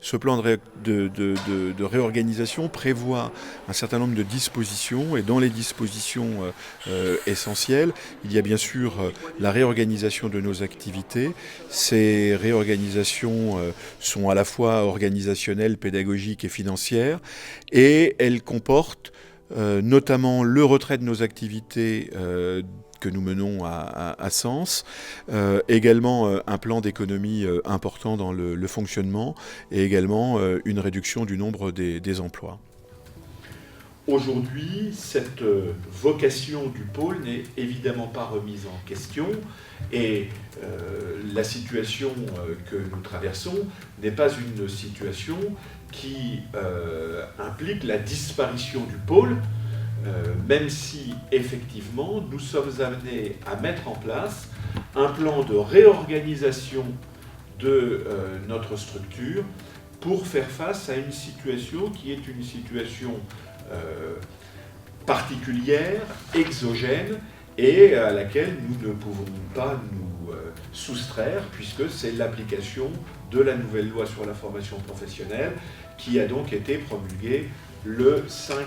Ce plan de réorganisation prévoit un certain nombre de dispositions, et dans les dispositions essentielles, il y a bien sûr la réorganisation de nos activités. Ces réorganisations sont à la fois organisationnelles, pédagogiques et financières, et elles comportent notamment le retrait de nos activités que nous menons à Sens, également un plan d'économie important dans le fonctionnement, et également une réduction du nombre des emplois. Aujourd'hui, cette vocation du pôle n'est évidemment pas remise en question, et la situation que nous traversons n'est pas une situation qui implique la disparition du pôle, même si effectivement nous sommes amenés à mettre en place un plan de réorganisation de notre structure pour faire face à une situation qui est une situation particulière, exogène, et à laquelle nous ne pouvons pas nous soustraire, puisque c'est l'application de la nouvelle loi sur la formation professionnelle qui a donc été promulguée le 5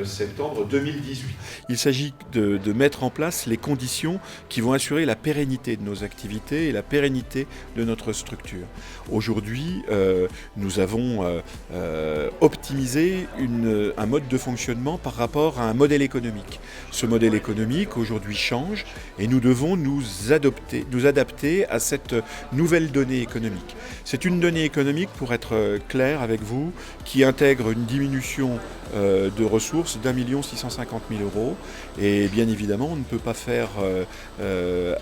septembre 2018. Il s'agit de mettre en place les conditions qui vont assurer la pérennité de nos activités et la pérennité de notre structure. Aujourd'hui, nous avons optimisé un mode de fonctionnement par rapport à un modèle économique. Ce modèle économique aujourd'hui change, et nous devons nous adapter à cette nouvelle donnée économique. C'est une donnée économique, pour être clair avec vous, qui intègre une diminution de ressources d'1 650 000 €. Et bien évidemment, on ne peut pas faire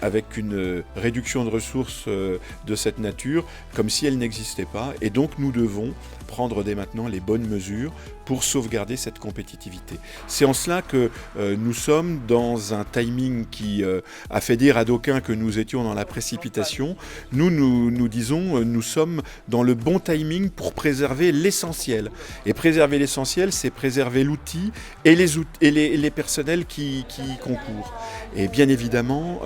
avec une réduction de ressources de cette nature comme si elle n'existait pas. Et donc nous devons prendre dès maintenant les bonnes mesures pour sauvegarder cette compétitivité. C'est en cela que nous sommes dans un timing qui a fait dire à d'aucuns que nous étions dans la précipitation. Nous disons, nous sommes dans le bon timing pour préserver l'essentiel. Et préserver l'essentiel, c'est préserver l'outil et les personnels qui y concourent. Et bien évidemment,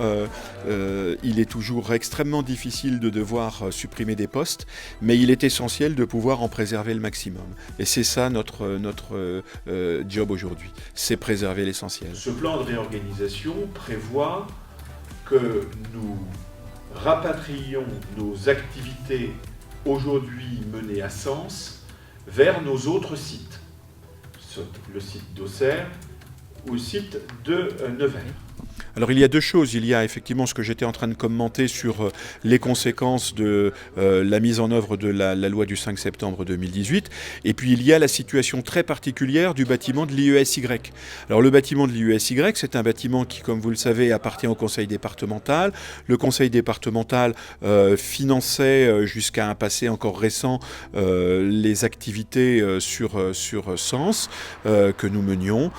il est toujours extrêmement difficile de devoir supprimer des postes, mais il est essentiel de pouvoir en préserver le maximum. Et c'est ça notre job aujourd'hui, c'est préserver l'essentiel. Ce plan de réorganisation prévoit que nous rapatrions nos activités aujourd'hui menées à Sens vers nos autres sites, le site d'Auxerre ou le site de Nevers. Alors il y a deux choses. Il y a effectivement ce que j'étais en train de commenter sur les conséquences de la mise en œuvre de la loi du 5 septembre 2018. Et puis il y a la situation très particulière du bâtiment de l'IESY. Alors le bâtiment de l'IESY, c'est un bâtiment qui, comme vous le savez, appartient au conseil départemental. Le conseil départemental finançait jusqu'à un passé encore récent les activités sur Sens que nous menions.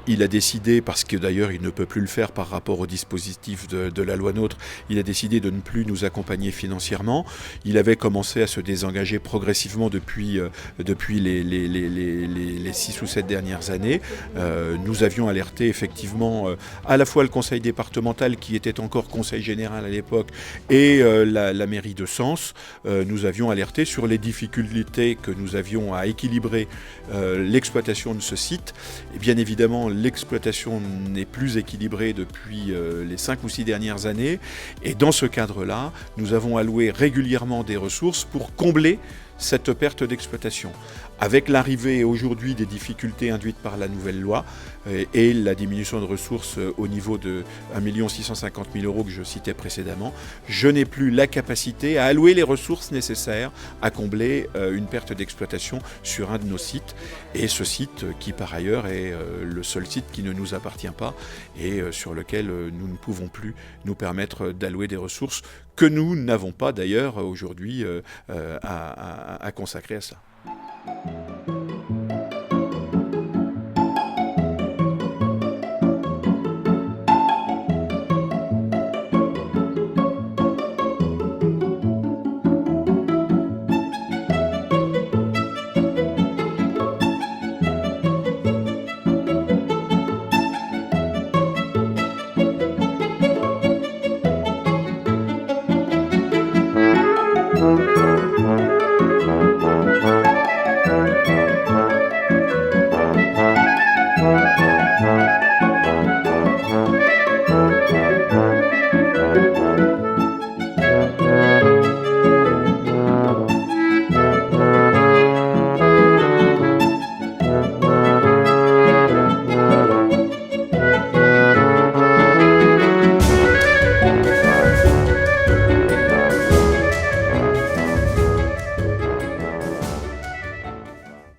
Il a décidé, parce que d'ailleurs il ne peut plus le faire par rapport au dispositif de la loi NOTRe, il a décidé de ne plus nous accompagner financièrement. Il avait commencé à se désengager progressivement depuis les 6 ou 7 dernières années. Nous avions alerté effectivement à la fois le conseil départemental, qui était encore conseil général à l'époque, et la mairie de Sens. Nous avions alerté sur les difficultés que nous avions à équilibrer l'exploitation de ce site. Et bien évidemment, l'exploitation n'est plus équilibrée depuis les 5 ou 6 dernières années. Et dans ce cadre-là, nous avons alloué régulièrement des ressources pour combler cette perte d'exploitation. Avec l'arrivée aujourd'hui des difficultés induites par la nouvelle loi et la diminution de ressources au niveau de 1 650 000 € que je citais précédemment, je n'ai plus la capacité à allouer les ressources nécessaires à combler une perte d'exploitation sur un de nos sites. Et ce site qui par ailleurs est le seul site qui ne nous appartient pas et sur lequel nous ne pouvons plus nous permettre d'allouer des ressources que nous n'avons pas d'ailleurs aujourd'hui à consacrer à ça.